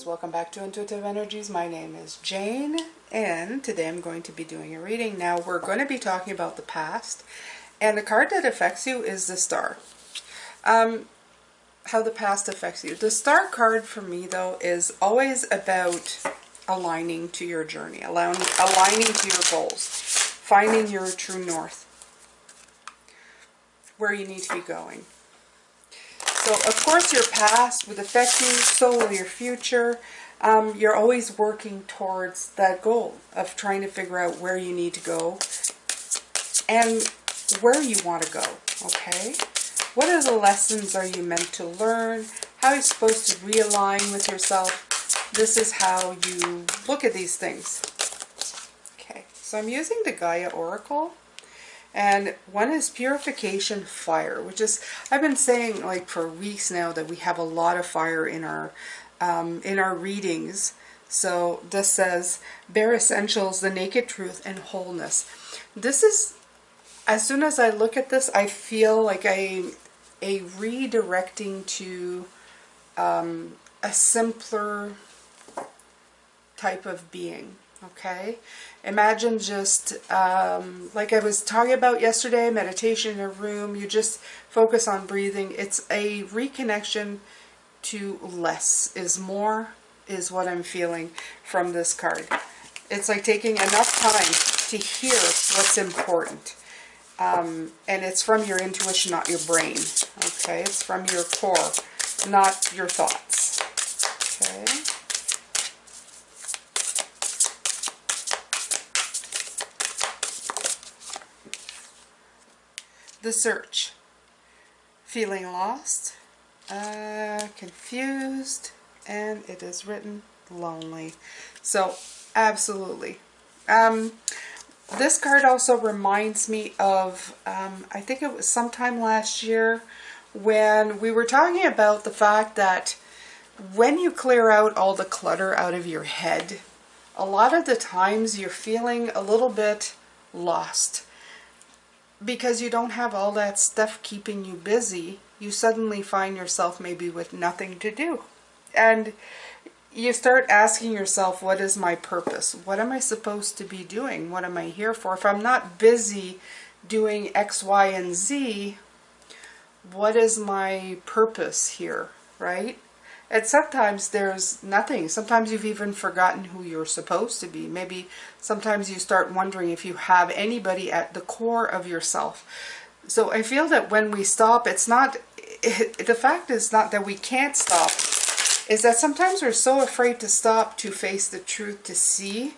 Welcome back to Intuitive Energies. My name is Jane, and today I'm going to be doing a reading. Now we're going to be talking about the past, and the card that affects you is the Star. How the past affects you. The Star card for me, though, is always about aligning to your journey, aligning to your goals, finding your true north, where you need to be going. So, of course, your past would affect you, so will your future. You're always working towards that goal of trying to figure out where you need to go and where you want to go, okay? What are the lessons are you meant to learn? How are you supposed to realign with yourself? This is how you look at these things. Okay, so I'm using the Gaia Oracle. And one is Purification Fire, which is, I've been saying like for weeks now that we have a lot of fire in our readings. So this says, bare essentials, the naked truth, and wholeness. This is, as soon as I look at this, I feel like a redirecting to a simpler type of being. Okay, imagine just like I was talking about yesterday, meditation in a room. You just focus on breathing. It's a reconnection to less is more, is what I'm feeling from this card. It's like taking enough time to hear what's important. And it's from your intuition, not your brain. Okay, it's from your core, not your thoughts. Okay. The search. Feeling lost, confused, and it is written lonely. So, absolutely. This card also reminds me of, I think it was sometime last year when we were talking about the fact that when you clear out all the clutter out of your head, a lot of the times you're feeling a little bit lost. Because you don't have all that stuff keeping you busy, you suddenly find yourself maybe with nothing to do. And you start asking yourself, what is my purpose? What am I supposed to be doing? What am I here for? If I'm not busy doing X, Y, and Z, what is my purpose here, right? And sometimes there's nothing. Sometimes you've even forgotten who you're supposed to be. Maybe sometimes you start wondering if you have anybody at the core of yourself. So I feel that when we stop, the fact is not that we can't stop, is that sometimes we're so afraid to stop to face the truth, to see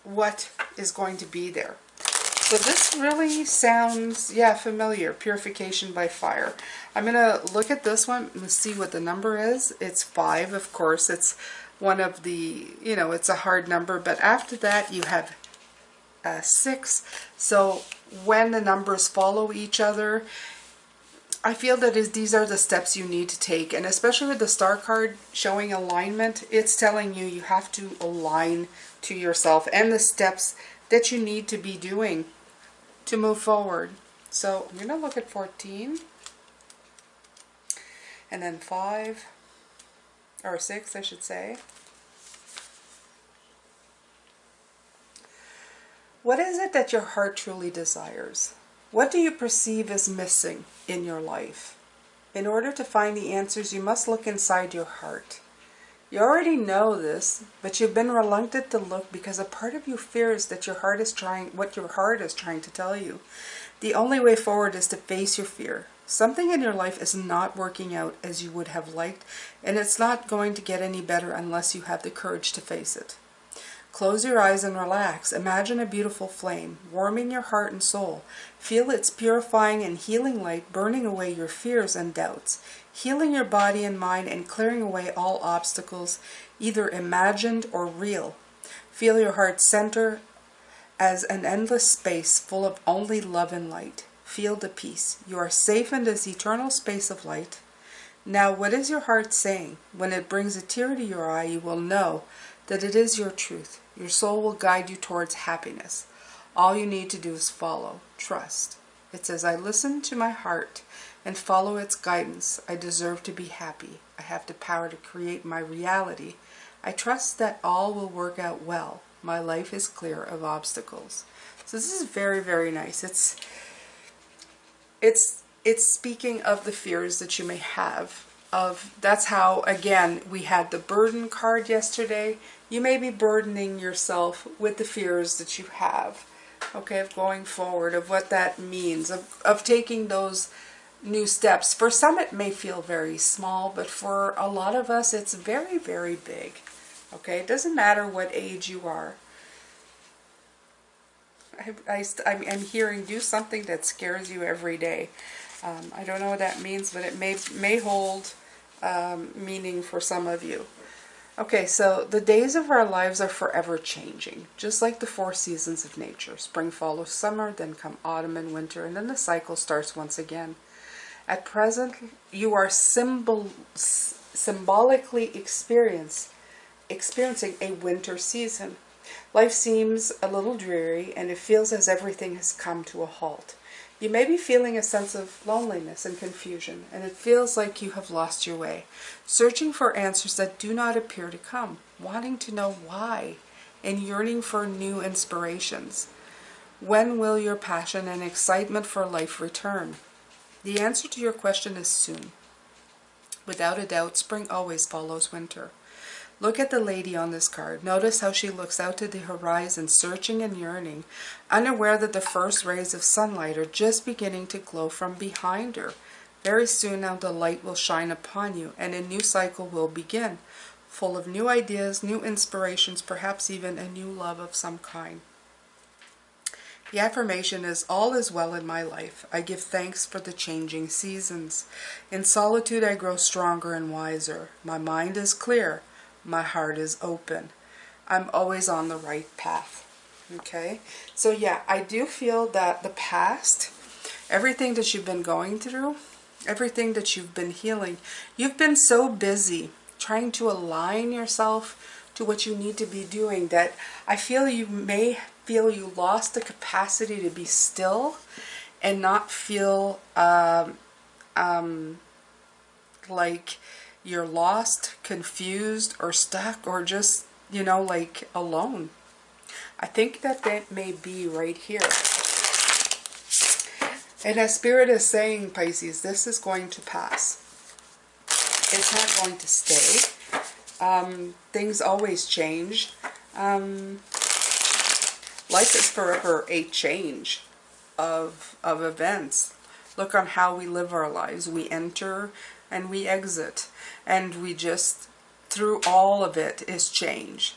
what is going to be there. So this really sounds, familiar. Purification by Fire. I'm going to look at this one and see what the number is. It's 5, of course. It's one of the, it's a hard number. But after that, you have 6. So when the numbers follow each other, I feel that these are the steps you need to take. And especially with the Star card showing alignment, it's telling you have to align to yourself and the steps that you need to be doing to move forward. So I'm going to look at 14 and then 5 or 6, I should say. What is it that your heart truly desires? What do you perceive as missing in your life? In order to find the answers, you must look inside your heart. You already know this, but you've been reluctant to look because a part of you fears that what your heart is trying to tell you. The only way forward is to face your fear. Something in your life is not working out as you would have liked, and it's not going to get any better unless you have the courage to face it. Close your eyes and relax. Imagine a beautiful flame, warming your heart and soul. Feel its purifying and healing light burning away your fears and doubts, healing your body and mind and clearing away all obstacles, either imagined or real. Feel your heart center as an endless space full of only love and light. Feel the peace. You are safe in this eternal space of light. Now, what is your heart saying? When it brings a tear to your eye, you will know that it is your truth. Your soul will guide you towards happiness. All you need to do is follow. trust. It says, I listen to my heart and follow its guidance. I deserve to be happy. I have the power to create my reality. I trust that all will work out well. My life is clear of obstacles. So this is very, very nice. It's speaking of the fears that you may have. That's how, again, we had the burden card yesterday. You may be burdening yourself with the fears that you have, okay, of going forward, of what that means, of taking those new steps. For some it may feel very small, but for a lot of us it's very, very big. Okay, it doesn't matter what age you are. I'm hearing do something that scares you every day. I don't know what that means, but it may hold meaning for some of you. Okay, so the days of our lives are forever changing, just like the 4 seasons of nature. Spring follows summer, then come autumn and winter, and then the cycle starts once again. At present, you are symbolically experiencing a winter season. Life seems a little dreary, and it feels as everything has come to a halt. You may be feeling a sense of loneliness and confusion, and it feels like you have lost your way, searching for answers that do not appear to come, wanting to know why, and yearning for new inspirations. When will your passion and excitement for life return? The answer to your question is soon. Without a doubt, spring always follows winter. Look at the lady on this card. Notice how she looks out to the horizon, searching and yearning, unaware that the first rays of sunlight are just beginning to glow from behind her. Very soon now the light will shine upon you, and a new cycle will begin, full of new ideas, new inspirations, perhaps even a new love of some kind. The affirmation is, all is well in my life. I give thanks for the changing seasons. In solitude I grow stronger and wiser. My mind is clear. My heart is open. I'm always on the right path. Okay? So yeah, I do feel that the past, everything that you've been going through, everything that you've been healing, you've been so busy trying to align yourself to what you need to be doing that I feel you may feel you lost the capacity to be still and not feel like you're lost, confused, or stuck, or just, like alone. I think that may be right here. And as Spirit is saying, Pisces, this is going to pass. It's not going to stay. Things always change. Life is forever a change of events. Look on how we live our lives. We enter and we exit. And we just, through all of it, is change.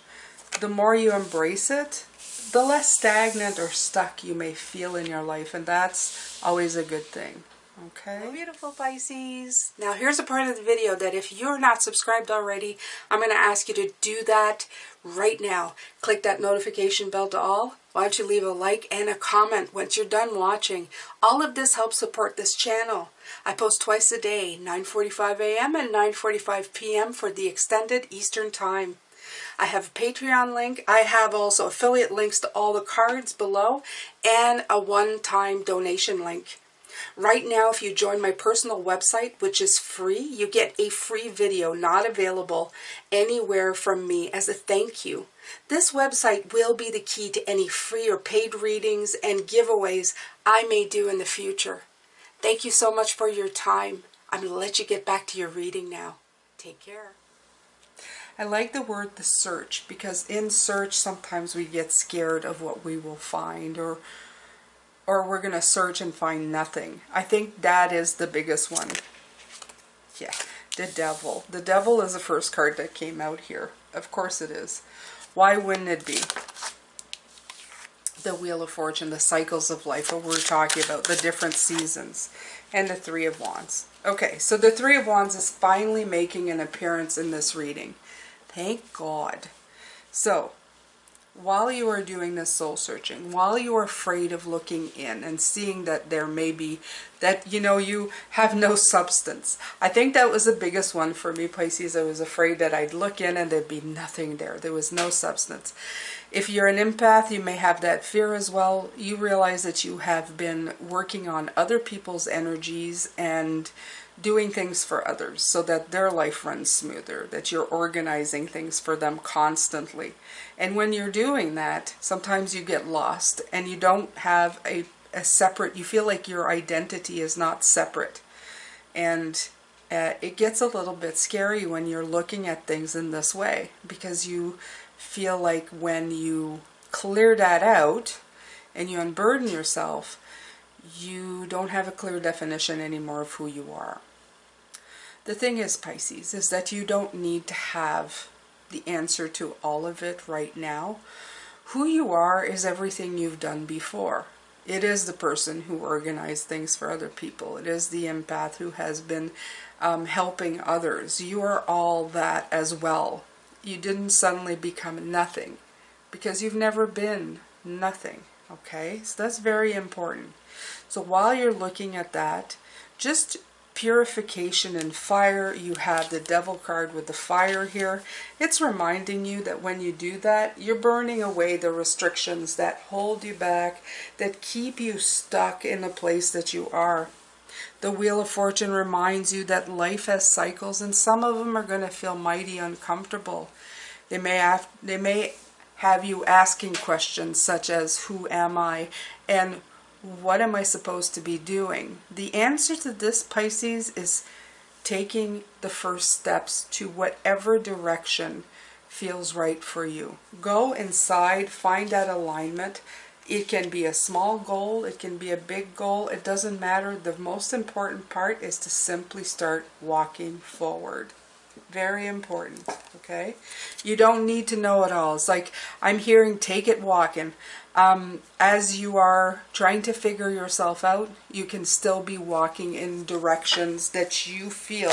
The more you embrace it, the less stagnant or stuck you may feel in your life. And that's always a good thing. Okay? Beautiful Pisces. Now here's a part of the video that if you're not subscribed already, I'm going to ask you to do that right now. Click that notification bell to all. Why don't you leave a like and a comment once you're done watching. All of this helps support this channel. I post twice a day, 9:45 a.m. and 9:45 p.m. for the extended Eastern time. I have a Patreon link. I have also affiliate links to all the cards below and a one-time donation link. Right now, if you join my personal website, which is free, you get a free video not available anywhere from me as a thank you. This website will be the key to any free or paid readings and giveaways I may do in the future. Thank you so much for your time. I'm going to let you get back to your reading now. Take care. I like the word the search, because in search sometimes we get scared of what we will find, or we're going to search and find nothing. I think that is the biggest one. Yeah, the devil. The devil is the first card that came out here. Of course it is. Why wouldn't it be? The Wheel of Fortune, the cycles of life, what we're talking about, the different seasons, and the Three of Wands. Okay, so the Three of Wands is finally making an appearance in this reading. Thank God. So, while you are doing this soul searching, while you are afraid of looking in and seeing that there may be, that, you have no substance. I think that was the biggest one for me, Pisces. I was afraid that I'd look in and there'd be nothing there. There was no substance. If you're an empath, you may have that fear as well. You realize that you have been working on other people's energies and doing things for others so that their life runs smoother, that you're organizing things for them constantly. And when you're doing that, sometimes you get lost and you don't have a separate, you feel like your identity is not separate. And it gets a little bit scary when you're looking at things in this way, because you feel like when you clear that out and you unburden yourself, you don't have a clear definition anymore of who you are. The thing is, Pisces, is that you don't need to have the answer to all of it right now. Who you are is everything you've done before. It is the person who organized things for other people. It is the empath who has been helping others. You are all that as well. You didn't suddenly become nothing because you've never been nothing. Okay, so that's very important. So while you're looking at that, just purification and fire, you have the Devil card with the fire here. It's reminding you that when you do that, you're burning away the restrictions that hold you back, that keep you stuck in the place that you are. The Wheel of Fortune reminds you that life has cycles, and some of them are going to feel mighty uncomfortable. They may have you asking questions such as, who am I? And what am I supposed to be doing? The answer to this, Pisces, is taking the first steps to whatever direction feels right for you. Go inside, find that alignment. It can be a small goal, it can be a big goal, it doesn't matter. The most important part is to simply start walking forward. Very important, okay? You don't need to know it all. It's like I'm hearing, take it walking. As you are trying to figure yourself out, you can still be walking in directions that you feel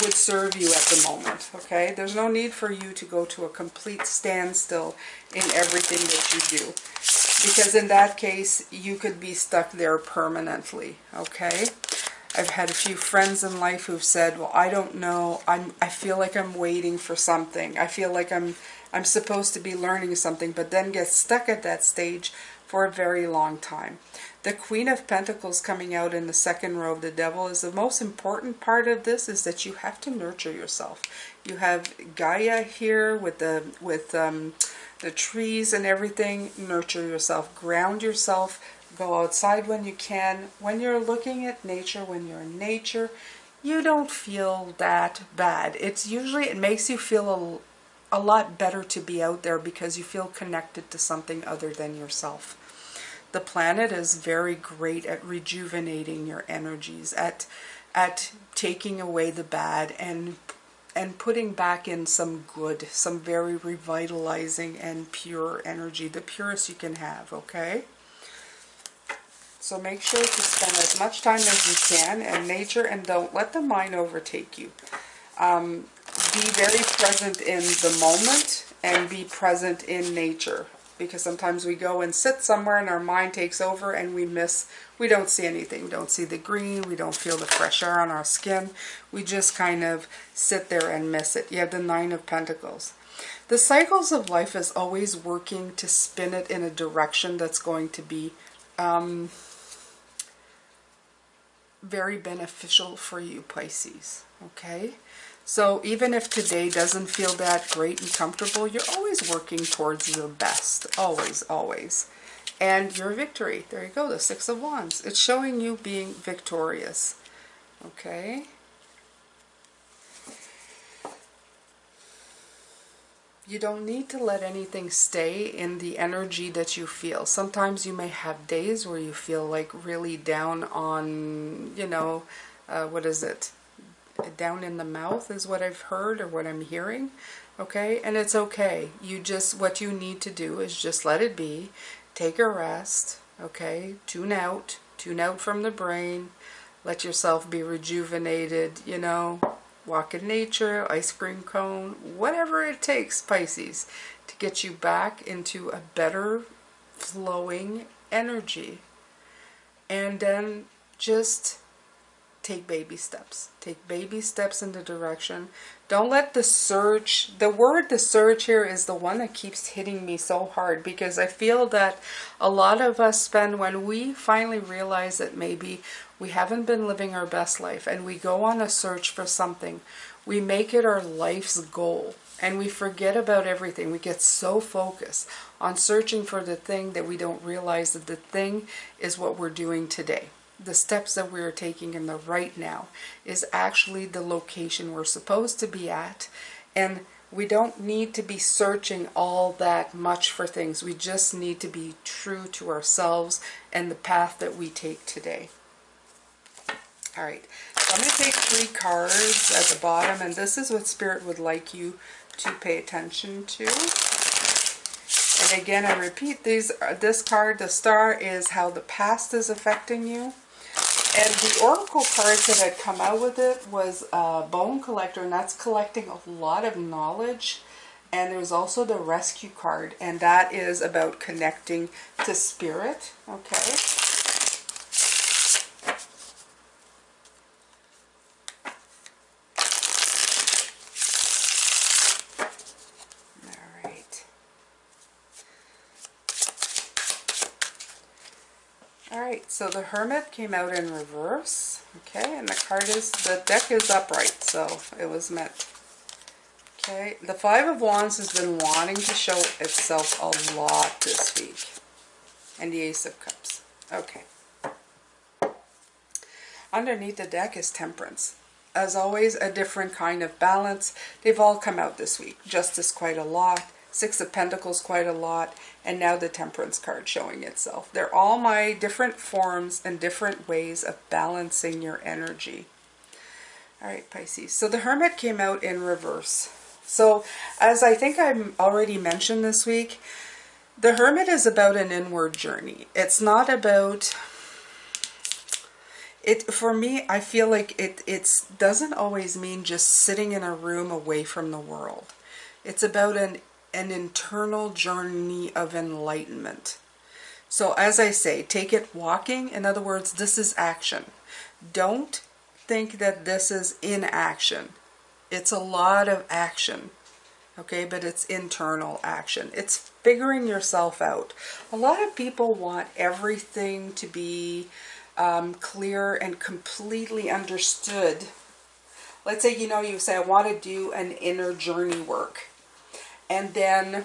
would serve you at the moment, okay? There's no need for you to go to a complete standstill in everything that you do, because in that case, you could be stuck there permanently, okay? I've had a few friends in life who've said, well, I don't know, I feel like I'm waiting for something. I feel like I'm supposed to be learning something, but then get stuck at that stage for a very long time. The Queen of Pentacles coming out in the second row of the Devil is the most important part of this, is that you have to nurture yourself. You have Gaia here with the trees and everything. Nurture yourself, ground yourself. Go outside when you can. When you're looking at nature, when you're in nature, you don't feel that bad. It's usually, it makes you feel a lot better to be out there because you feel connected to something other than yourself. The planet is very great at rejuvenating your energies, at taking away the bad and putting back in some good, some very revitalizing and pure energy, the purest you can have, okay? So make sure to spend as much time as you can in nature and don't let the mind overtake you. Be very present in the moment and be present in nature, because sometimes we go and sit somewhere and our mind takes over and we don't see anything. We don't see the green, we don't feel the fresh air on our skin. We just kind of sit there and miss it. You have the Nine of Pentacles. The cycles of life is always working to spin it in a direction that's going to be very beneficial for you, Pisces, okay? So even if today doesn't feel that great and comfortable, you're always working towards your best. Always, always. And your victory. There you go, the Six of Wands. It's showing you being victorious. Okay? You don't need to let anything stay in the energy that you feel. Sometimes you may have days where you feel like really down on, you know, what is it? Down in the mouth is what I've heard or what I'm hearing. Okay? And it's okay. What you need to do is just let it be. Take a rest. Okay? Tune out from the brain. Let yourself be rejuvenated, you know. Walk in nature, ice cream cone, whatever it takes, Pisces, to get you back into a better flowing energy. And then just take baby steps. Take baby steps in the direction. Don't let the search, the word the search here is the one that keeps hitting me so hard, because I feel that a lot of us spend, when we finally realize that maybe we haven't been living our best life and we go on a search for something, we make it our life's goal and we forget about everything. We get so focused on searching for the thing that we don't realize that the thing is what we're doing today. The steps that we are taking in the right now is actually the location we're supposed to be at. And we don't need to be searching all that much for things. We just need to be true to ourselves and the path that we take today. All right, so I'm going to take 3 cards at the bottom, and this is what Spirit would like you to pay attention to. And again, I repeat, this card, the star, is how the past is affecting you. And the oracle cards that had come out with it was Bone Collector, and that's collecting a lot of knowledge. And there's also the Rescue card, and that is about connecting to Spirit. Okay. Alright, so the Hermit came out in reverse, okay, and the card is, the deck is upright, so it was meant. Okay, the Five of Wands has been wanting to show itself a lot this week, and the Ace of Cups. Okay. Underneath the deck is Temperance. As always, a different kind of balance. They've all come out this week. Justice quite a lot. Six of Pentacles quite a lot, and now the Temperance card showing itself. They're all my different forms and different ways of balancing your energy. All right, Pisces. So the Hermit came out in reverse. So as I think I already mentioned this week, the Hermit is about an inward journey. It's not about... For me, I feel like it doesn't always mean just sitting in a room away from the world. It's about an internal journey of enlightenment. So as I say, take it walking. In other words, this is action. Don't think that this is inaction. It's a lot of action, okay, but it's internal action. It's figuring yourself out. A lot of people want everything to be clear and completely understood. Let's say, you say, I want to do an inner journey work. And then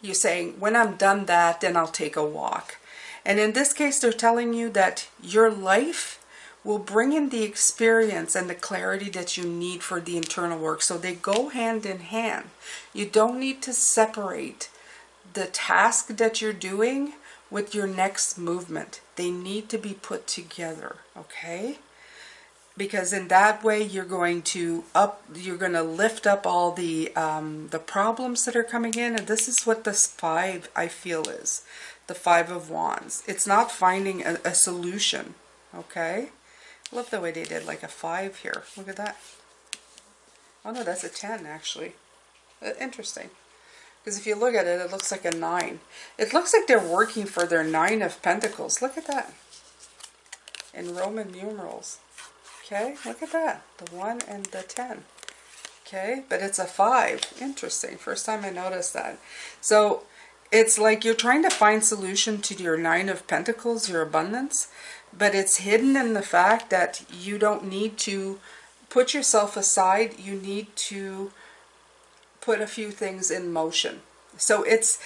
you're saying, when I'm done that, then I'll take a walk. And in this case, they're telling you that your life will bring in the experience and the clarity that you need for the internal work. So they go hand in hand. You don't need to separate the task that you're doing with your next movement. They need to be put together, okay? Because in that way you're going to lift up all the problems that are coming in. And this is what this 5 I feel is. The 5 of Wands. It's not finding a solution, okay? I love the way they did like a 5 here. Look at that. Oh no, that's a 10 actually. Interesting. Because if you look at it, it looks like a 9. It looks like they're working for their 9 of Pentacles. Look at that. In Roman numerals. Okay, look at that. The 1 and the 10. Okay, but it's a 5. Interesting. First time I noticed that. So it's like you're trying to find solution to your 9 of Pentacles, your abundance, but it's hidden in the fact that you don't need to put yourself aside. You need to put a few things in motion. So it's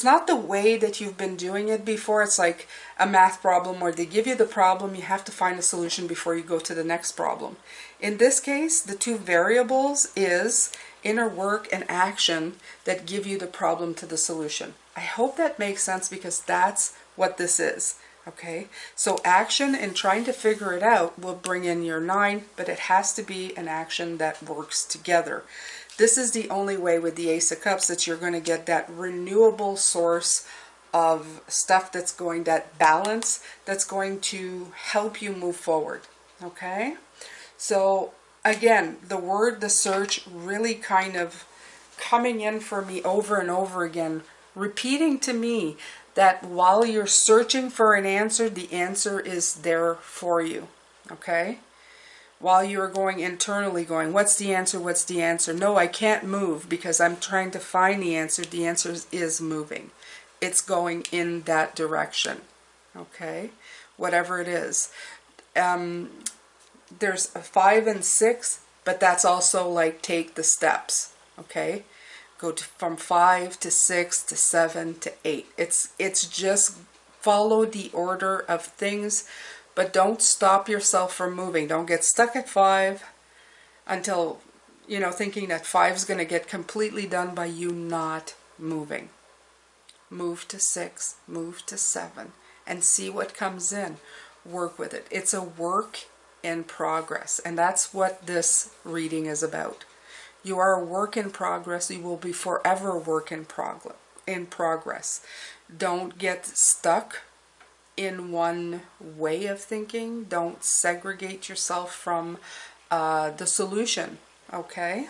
not the way that you've been doing it before. It's like a math problem where they give you the problem, you have to find a solution before you go to the next problem. In this case, the 2 variables is inner work and action that give you the problem to the solution. I hope that makes sense, because that's what this is. Okay, so action and trying to figure it out will bring in your 9, but it has to be an action that works together. This is the only way with the Ace of Cups that you're going to get that renewable source of stuff that's going, that balance that's going to help you move forward. Okay, so again, the search really kind of coming in for me over and over again, repeating to me that while you're searching for an answer, the answer is there for you. Okay, while you're going internally going, what's the answer? What's the answer? No, I can't move because I'm trying to find the answer. The answer is moving. It's going in that direction. Okay? Whatever it is. There's a 5 and 6, but that's also like take the steps. Okay? Go from 5 to 6 to 7 to 8. It's just follow the order of things, but don't stop yourself from moving. Don't get stuck at 5 until, you know, thinking that 5 is going to get completely done by you not moving. Move to 6, move to 7, and see what comes in. Work with it. It's a work in progress, and that's what this reading is about. You are a work in progress. You will be forever a work in progress. Don't get stuck in one way of thinking. Don't segregate yourself from the solution. Okay?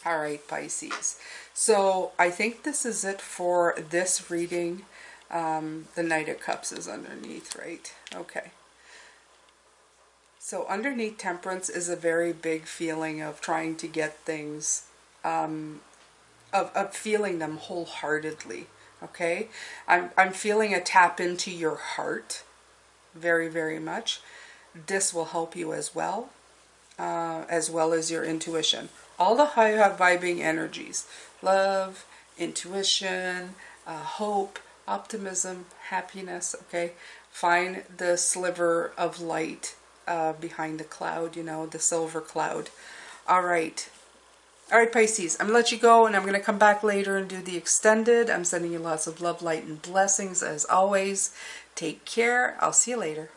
All right, Pisces. So I think this is it for this reading. The Knight of Cups is underneath, right? Okay. So underneath Temperance is a very big feeling of trying to get things, of feeling them wholeheartedly. Okay, I'm feeling a tap into your heart, very, very much. This will help you as well as your intuition. All the high vibing energies: love, intuition, hope, optimism, happiness. Okay, find the sliver of light behind the cloud, you know, the silver cloud. All right. All right, Pisces, I'm going to let you go, and I'm going to come back later and do the extended. I'm sending you lots of love, light, and blessings as always. Take care. I'll see you later.